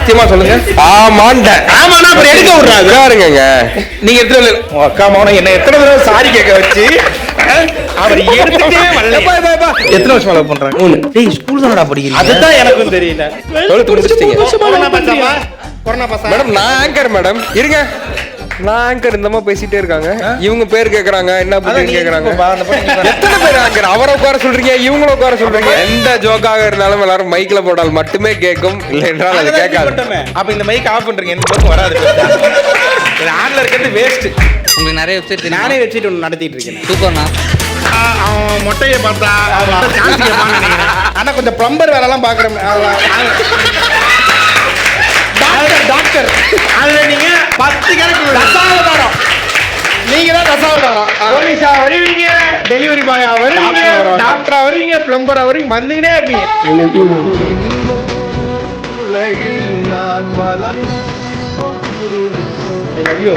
சத்தியமா சொல்லுங்க. ஆமாண்ட. ஆமாண்ணா அப்புறம் எடுக்க விடுறாங்க. பாருங்க நீங்க எடுத்து அக்கா மௌன என்ன எத்தனை தடவை சாரி கேட்க வச்சு அவர் எடுத்துட்டே வரல. எத்தனை வருஷம் லவ் பண்றாங்க? 3. டேய் ஸ்கூல் தானடா படிக்கிறீங்க? அதுதான் எனக்கும் தெரியல. 12th முடிச்சிட்டீங்க. Corona pass. மேடம் நான் ஆங்கர் மேடம். இருங்க. நான் ஆங்கர் இந்தமா பேசிட்டே இருக்காங்க. இவங்க பேர் கேக்குறாங்க, என்ன பேர் கேக்குறாங்க. எத்தனை பேர் ஆங்கர்? அவரை உட்கார சொல்றீங்க, இவங்கள உட்கார சொல்றீங்க. எந்த ஜோக்காக இருந்தாலும் எல்லாரும் மைக்ல போட்டால் மட்டுமே கேட்கும், இல்லை என்றால் அது கேட்காது. அப்ப இந்த மைக் ஆஃப் பண்றீங்க, எந்த பக்கம் வராது. ஆன்ல இருக்கிறது வேஸ்ட். உங்களுக்கு நிறைய வெப்சைட் நானே வெப்சைட் ஒன்று நடத்திட்டு இருக்கேன். சூப்பர்ண்ணா. அவன் மொட்டையை பார்த்தா ஆனா கொஞ்சம் பிளம்பர் வேலைலாம் பாக்குறேன். டாக்டர் அதுல நீங்க 10 கேரக்டர் தசாவதாரம். நீங்க தான் தசாவதாரம். போலீஸா வருவீங்க, டெலிவரி பாயா வருவீங்க, டாக்டரா வருவீங்க, பிளம்பரா வருவீங்க, வந்துக்கிட்டே இருப்பீங்க. ஐயோ